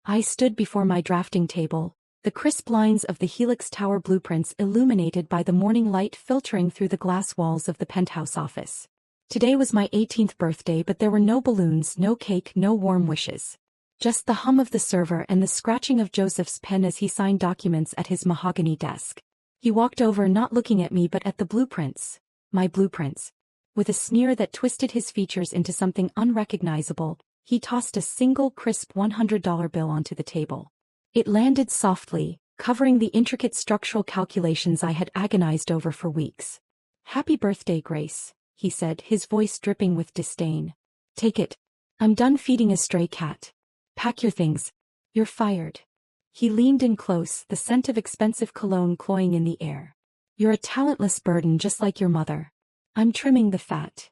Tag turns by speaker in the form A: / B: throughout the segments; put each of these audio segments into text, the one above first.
A: I stood before my drafting table, the crisp lines of the Helix Tower blueprints illuminated by the morning light filtering through the glass walls of the penthouse office. Today was my 18th birthday, but there were no balloons, no cake, no warm wishes. Just the hum of the server and the scratching of Joseph's pen as he signed documents at his mahogany desk. He walked over, not looking at me but at the blueprints. My blueprints. With a sneer that twisted his features into something unrecognizable, he tossed a single crisp $100 bill onto the table. It landed softly, covering the intricate structural calculations I had agonized over for weeks. "Happy birthday, Grace," he said, his voice dripping with disdain. "Take it. I'm done feeding a stray cat. Pack your things. You're fired." He leaned in close, the scent of expensive cologne cloying in the air. "You're a talentless burden just like your mother. I'm trimming the fat."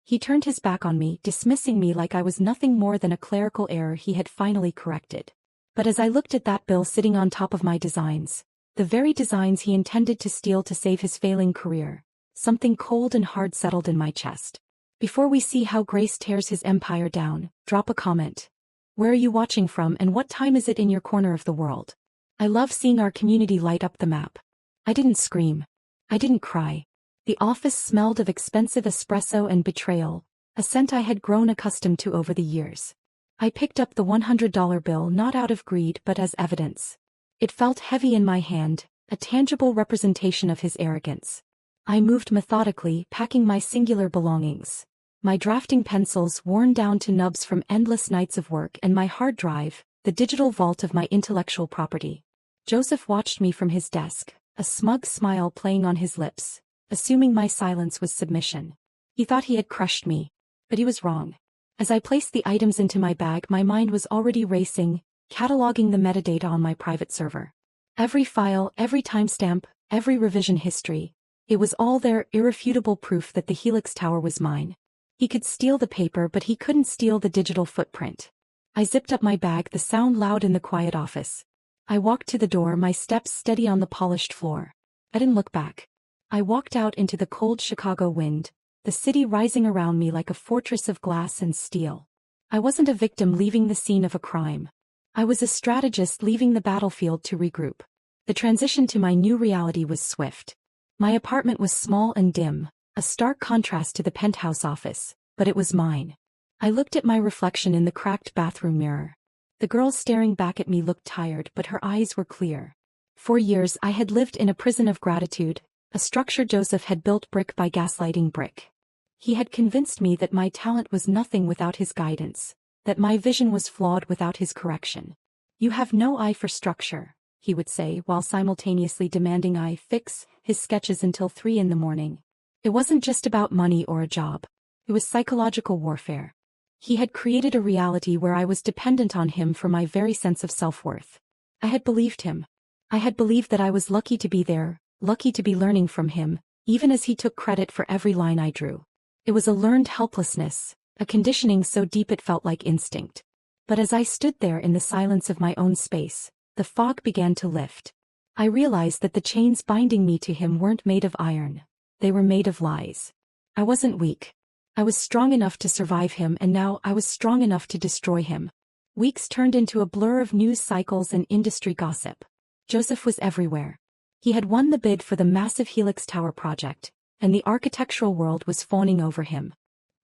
A: He turned his back on me, dismissing me like I was nothing more than a clerical error he had finally corrected. But as I looked at that bill sitting on top of my designs, the very designs he intended to steal to save his failing career, something cold and hard settled in my chest. Before we see how Grace tears his empire down, drop a comment. Where are you watching from and what time is it in your corner of the world? I love seeing our community light up the map. I didn't scream. I didn't cry. The office smelled of expensive espresso and betrayal, a scent I had grown accustomed to over the years. I picked up the $100 bill not out of greed but as evidence. It felt heavy in my hand, a tangible representation of his arrogance. I moved methodically, packing my singular belongings. My drafting pencils worn down to nubs from endless nights of work, and my hard drive, the digital vault of my intellectual property. Joseph watched me from his desk, a smug smile playing on his lips, assuming my silence was submission. He thought he had crushed me, but he was wrong. As I placed the items into my bag, my mind was already racing, cataloging the metadata on my private server. Every file, every timestamp, every revision history. It was all there, irrefutable proof that the Helix Tower was mine. He could steal the paper, but he couldn't steal the digital footprint. I zipped up my bag, the sound loud in the quiet office. I walked to the door, my steps steady on the polished floor. I didn't look back. I walked out into the cold Chicago wind, the city rising around me like a fortress of glass and steel. I wasn't a victim leaving the scene of a crime. I was a strategist leaving the battlefield to regroup. The transition to my new reality was swift. My apartment was small and dim, a stark contrast to the penthouse office, but it was mine. I looked at my reflection in the cracked bathroom mirror. The girl staring back at me looked tired, but her eyes were clear. For years I had lived in a prison of gratitude, a structure Joseph had built brick by gaslighting brick. He had convinced me that my talent was nothing without his guidance, that my vision was flawed without his correction. "You have no eye for structure," he would say, while simultaneously demanding I fix his sketches until 3 in the morning. It wasn't just about money or a job. It was psychological warfare. He had created a reality where I was dependent on him for my very sense of self-worth. I had believed him. I had believed that I was lucky to be there, lucky to be learning from him, even as he took credit for every line I drew. It was a learned helplessness, a conditioning so deep it felt like instinct. But as I stood there in the silence of my own space, the fog began to lift. I realized that the chains binding me to him weren't made of iron. They were made of lies. I wasn't weak. I was strong enough to survive him, and now I was strong enough to destroy him. Weeks turned into a blur of news cycles and industry gossip. Joseph was everywhere. He had won the bid for the massive Helix Tower project, and the architectural world was fawning over him.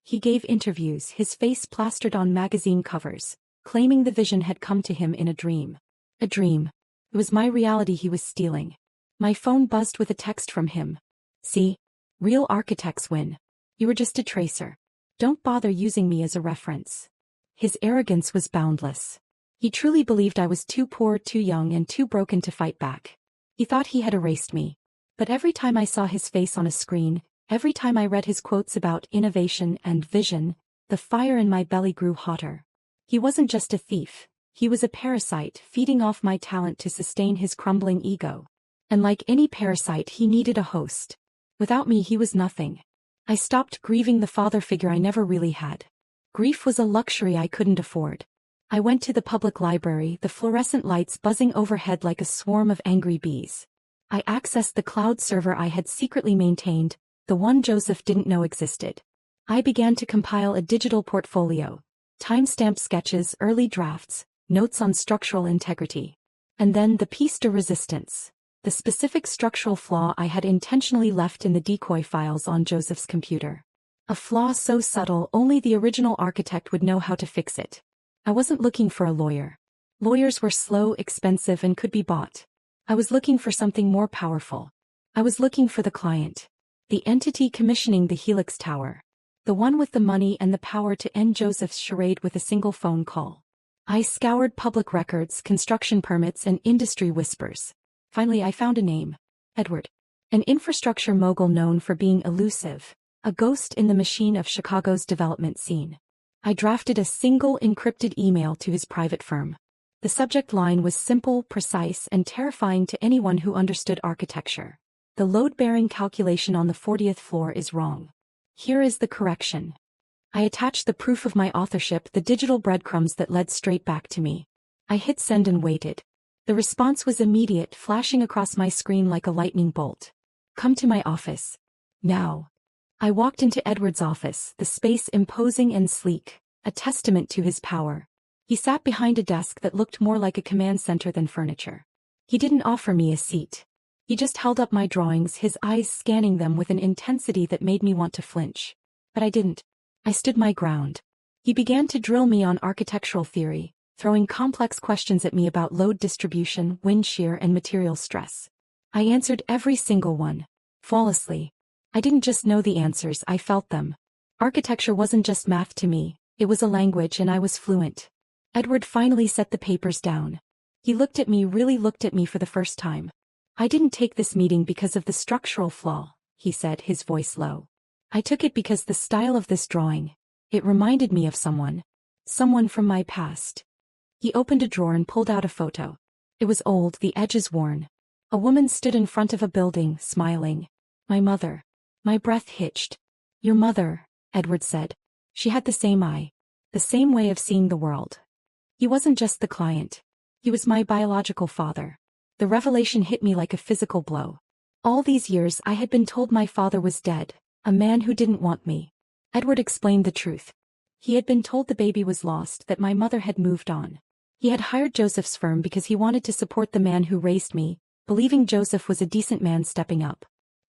A: He gave interviews, his face plastered on magazine covers, claiming the vision had come to him in a dream. A dream. It was my reality he was stealing. My phone buzzed with a text from him. "See? Real architects win. You were just a tracer. Don't bother using me as a reference." His arrogance was boundless. He truly believed I was too poor, too young, and too broken to fight back. He thought he had erased me. But every time I saw his face on a screen, every time I read his quotes about innovation and vision, the fire in my belly grew hotter. He wasn't just a thief. He was a parasite, feeding off my talent to sustain his crumbling ego. And like any parasite, he needed a host. Without me, he was nothing. I stopped grieving the father figure I never really had. Grief was a luxury I couldn't afford. I went to the public library, the fluorescent lights buzzing overhead like a swarm of angry bees. I accessed the cloud server I had secretly maintained, the one Joseph didn't know existed. I began to compile a digital portfolio, timestamped sketches, early drafts, Notes on structural integrity. And then the piece de resistance. The specific structural flaw I had intentionally left in the decoy files on Joseph's computer. A flaw so subtle only the original architect would know how to fix it. I wasn't looking for a lawyer. Lawyers were slow, expensive, and could be bought. I was looking for something more powerful. I was looking for the client. The entity commissioning the Helix Tower. The one with the money and the power to end Joseph's charade with a single phone call. I scoured public records, construction permits, and industry whispers. Finally, I found a name. Edward. An infrastructure mogul known for being elusive. A ghost in the machine of Chicago's development scene. I drafted a single encrypted email to his private firm. The subject line was simple, precise, and terrifying to anyone who understood architecture. The load-bearing calculation on the 40th floor is wrong. Here is the correction. I attached the proof of my authorship, the digital breadcrumbs that led straight back to me. I hit send and waited. The response was immediate, flashing across my screen like a lightning bolt. Come to my office. Now. I walked into Edward's office, the space imposing and sleek, a testament to his power. He sat behind a desk that looked more like a command center than furniture. He didn't offer me a seat. He just held up my drawings, his eyes scanning them with an intensity that made me want to flinch. But I didn't. I stood my ground. He began to drill me on architectural theory, throwing complex questions at me about load distribution, wind shear, and material stress. I answered every single one. Flawlessly. I didn't just know the answers, I felt them. Architecture wasn't just math to me, it was a language and I was fluent. Edward finally set the papers down. He looked at me, really looked at me for the first time. I didn't take this meeting because of the structural flaw, he said, his voice low. I took it because the style of this drawing, it reminded me of someone. Someone from my past. He opened a drawer and pulled out a photo. It was old, the edges worn. A woman stood in front of a building, smiling. My mother. My breath hitched. Your mother, Edward said. She had the same eye. The same way of seeing the world. He wasn't just the client. He was my biological father. The revelation hit me like a physical blow. All these years I had been told my father was dead, a man who didn't want me. Edward explained the truth. He had been told the baby was lost, that my mother had moved on. He had hired Joseph's firm because he wanted to support the man who raised me, believing Joseph was a decent man stepping up.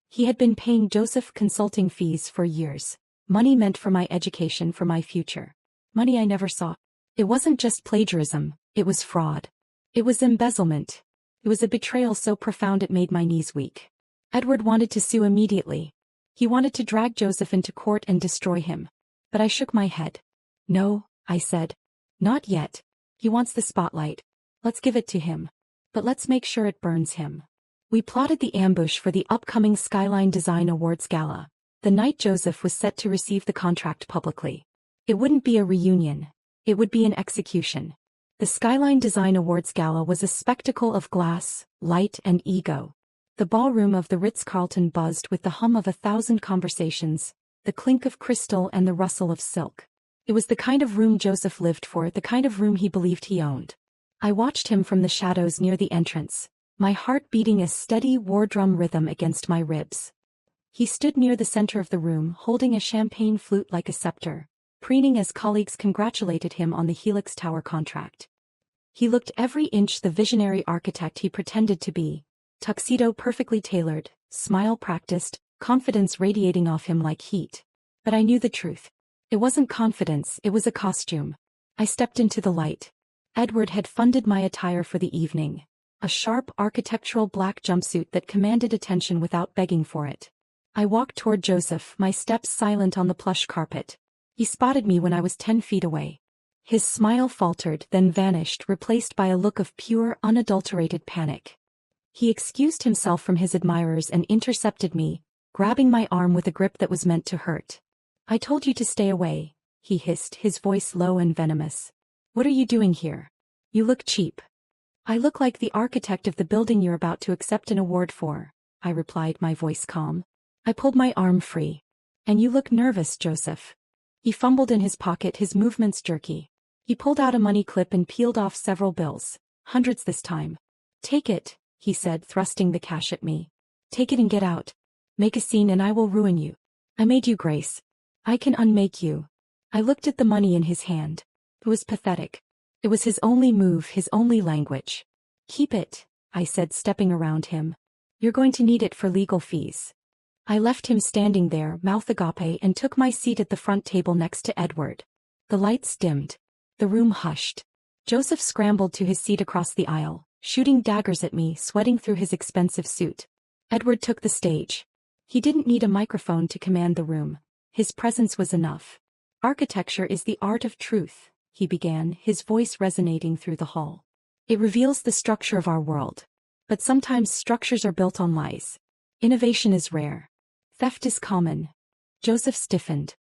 A: He had been paying Joseph consulting fees for years. Money meant for my education, for my future. Money I never saw. It wasn't just plagiarism, it was fraud. It was embezzlement. It was a betrayal so profound it made my knees weak. Edward wanted to sue immediately. He wanted to drag Joseph into court and destroy him. But I shook my head. No, I said. Not yet. He wants the spotlight. Let's give it to him. But let's make sure it burns him. We plotted the ambush for the upcoming Skyline Design Awards Gala. The night Joseph was set to receive the contract publicly. It wouldn't be a reunion. It would be an execution. The Skyline Design Awards Gala was a spectacle of glass, light, and ego. The ballroom of the Ritz-Carlton buzzed with the hum of 1,000 conversations, the clink of crystal and the rustle of silk. It was the kind of room Joseph lived for, the kind of room he believed he owned. I watched him from the shadows near the entrance, my heart beating a steady war drum rhythm against my ribs. He stood near the center of the room, holding a champagne flute like a scepter, preening as colleagues congratulated him on the Helix Tower contract. He looked every inch the visionary architect he pretended to be, tuxedo perfectly tailored, smile practiced, confidence radiating off him like heat. But I knew the truth. It wasn't confidence, it was a costume. I stepped into the light. Edward had funded my attire for the evening. A sharp architectural black jumpsuit that commanded attention without begging for it. I walked toward Joseph, my steps silent on the plush carpet. He spotted me when I was 10 feet away. His smile faltered, then vanished, replaced by a look of pure, unadulterated panic. He excused himself from his admirers and intercepted me, grabbing my arm with a grip that was meant to hurt. I told you to stay away, he hissed, his voice low and venomous. What are you doing here? You look cheap. I look like the architect of the building you're about to accept an award for, I replied, my voice calm. I pulled my arm free. And you look nervous, Joseph. He fumbled in his pocket, his movements jerky. He pulled out a money clip and peeled off several bills, hundreds this time. Take it, he said, thrusting the cash at me. Take it and get out. Make a scene and I will ruin you. I made you, Grace. I can unmake you. I looked at the money in his hand. It was pathetic. It was his only move, his only language. Keep it, I said, stepping around him. You're going to need it for legal fees. I left him standing there, mouth agape, and took my seat at the front table next to Edward. The lights dimmed. The room hushed. Joseph scrambled to his seat across the aisle, shooting daggers at me, sweating through his expensive suit. Edward took the stage. He didn't need a microphone to command the room. His presence was enough. Architecture is the art of truth, he began, his voice resonating through the hall. It reveals the structure of our world. But sometimes structures are built on lies. Innovation is rare. Theft is common. Joseph stiffened.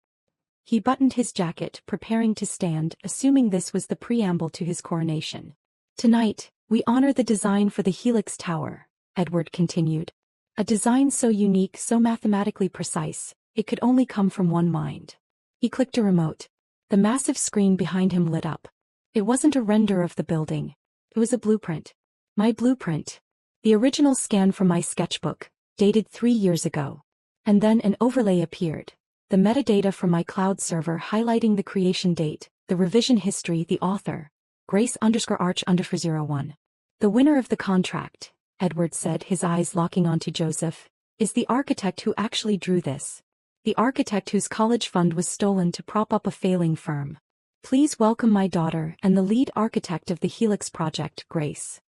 A: He buttoned his jacket, preparing to stand, assuming this was the preamble to his coronation. Tonight, we honor the design for the Helix Tower, Edward continued. A design so unique, so mathematically precise, it could only come from one mind. He clicked a remote. The massive screen behind him lit up. It wasn't a render of the building. It was a blueprint. My blueprint. The original scan from my sketchbook, dated 3 years ago. And then an overlay appeared. The metadata from my cloud server highlighting the creation date, the revision history, the author. Grace_Arch_01. The winner of the contract, Edward said, his eyes locking onto Joseph, is the architect who actually drew this. The architect whose college fund was stolen to prop up a failing firm. Please welcome my daughter and the lead architect of the Helix project, Grace.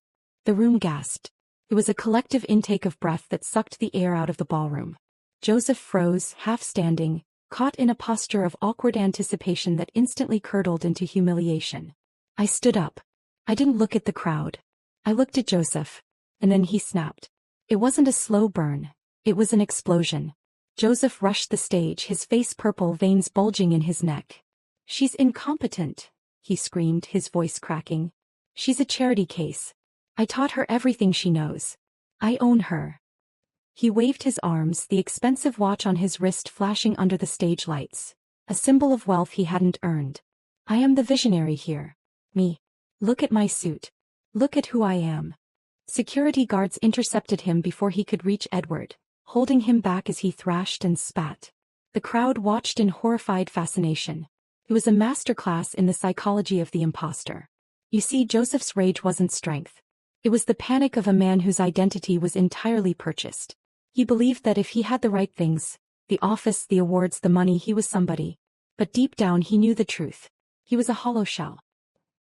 A: The room gasped. It was a collective intake of breath that sucked the air out of the ballroom. Joseph froze, half standing, caught in a posture of awkward anticipation that instantly curdled into humiliation. I stood up. I didn't look at the crowd. I looked at Joseph. And then he snapped. It wasn't a slow burn. It was an explosion. Joseph rushed the stage, his face purple, veins bulging in his neck. She's incompetent, he screamed, his voice cracking. She's a charity case. I taught her everything she knows. I own her. He waved his arms, the expensive watch on his wrist flashing under the stage lights. A symbol of wealth he hadn't earned. I am the visionary here. Me. Look at my suit. Look at who I am. Security guards intercepted him before he could reach Edward, holding him back as he thrashed and spat. The crowd watched in horrified fascination. It was a masterclass in the psychology of the imposter. You see, Joseph's rage wasn't strength. It was the panic of a man whose identity was entirely purchased. He believed that if he had the right things, the office, the awards, the money, he was somebody. But deep down he knew the truth. He was a hollow shell.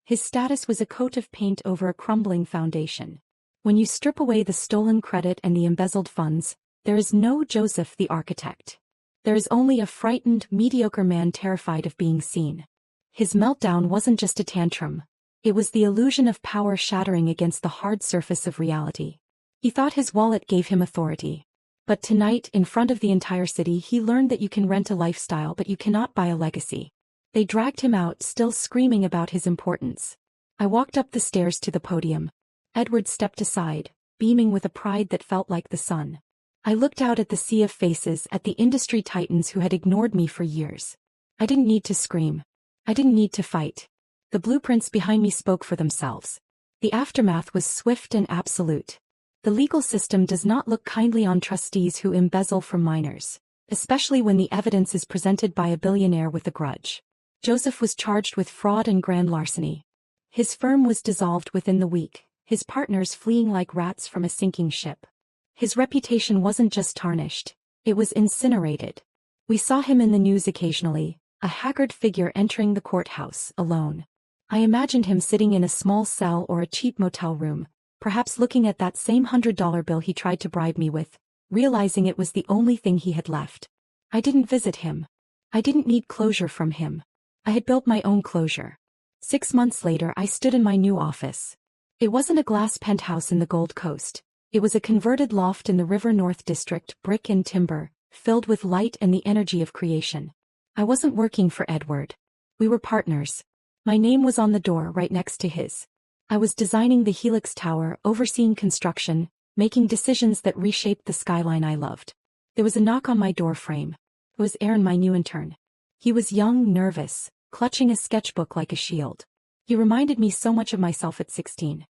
A: His status was a coat of paint over a crumbling foundation. When you strip away the stolen credit and the embezzled funds, there is no Joseph the architect. There is only a frightened, mediocre man terrified of being seen. His meltdown wasn't just a tantrum. It was the illusion of power shattering against the hard surface of reality. He thought his wallet gave him authority. But tonight, in front of the entire city, he learned that you can rent a lifestyle but you cannot buy a legacy. They dragged him out, still screaming about his importance. I walked up the stairs to the podium. Edward stepped aside, beaming with a pride that felt like the sun. I looked out at the sea of faces, at the industry titans who had ignored me for years. I didn't need to scream. I didn't need to fight. The blueprints behind me spoke for themselves. The aftermath was swift and absolute. The legal system does not look kindly on trustees who embezzle from minors, especially when the evidence is presented by a billionaire with a grudge. Joseph was charged with fraud and grand larceny. His firm was dissolved within the week, his partners fleeing like rats from a sinking ship. His reputation wasn't just tarnished, it was incinerated. We saw him in the news occasionally, a haggard figure entering the courthouse, alone. I imagined him sitting in a small cell or a cheap motel room, perhaps looking at that same $100 bill he tried to bribe me with, realizing it was the only thing he had left. I didn't visit him. I didn't need closure from him. I had built my own closure. 6 months later, I stood in my new office. It wasn't a glass penthouse in the Gold Coast. It was a converted loft in the River North District, brick and timber, filled with light and the energy of creation. I wasn't working for Edward. We were partners. My name was on the door right next to his. I was designing the Helix Tower, overseeing construction, making decisions that reshaped the skyline I loved. There was a knock on my door frame. It was Aaron, my new intern. He was young, nervous, clutching a sketchbook like a shield. He reminded me so much of myself at 16.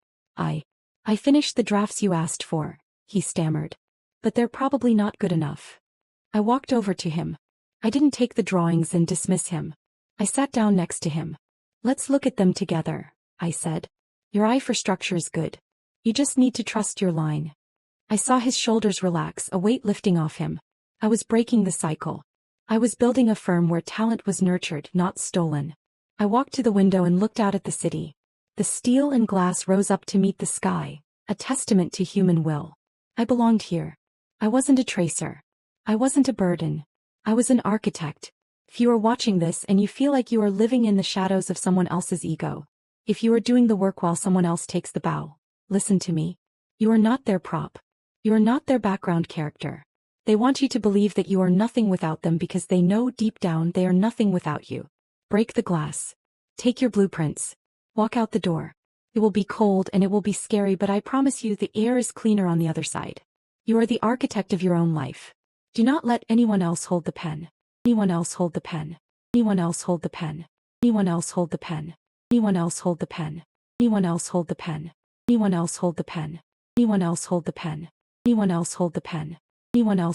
A: I finished the drafts you asked for, he stammered. But they're probably not good enough. I walked over to him. I didn't take the drawings and dismiss him. I sat down next to him. Let's look at them together, I said. Your eye for structure is good. You just need to trust your line. I saw his shoulders relax, a weight lifting off him. I was breaking the cycle. I was building a firm where talent was nurtured, not stolen. I walked to the window and looked out at the city. The steel and glass rose up to meet the sky, a testament to human will. I belonged here. I wasn't a tracer. I wasn't a burden. I was an architect. If you are watching this and you feel like you are living in the shadows of someone else's ego, if you are doing the work while someone else takes the bow, listen to me. You are not their prop. You are not their background character. They want you to believe that you are nothing without them because they know deep down they are nothing without you. Break the glass. Take your blueprints. Walk out the door. It will be cold and it will be scary, but I promise you the air is cleaner on the other side. You are the architect of your own life. Do not let anyone else hold the pen. Anyone else hold the pen. Anyone else hold the pen. Anyone else hold the pen. Anyone else hold the pen. Anyone else hold the pen. Anyone else hold the pen. Anyone else hold the pen. Anyone else hold the pen. Anyone else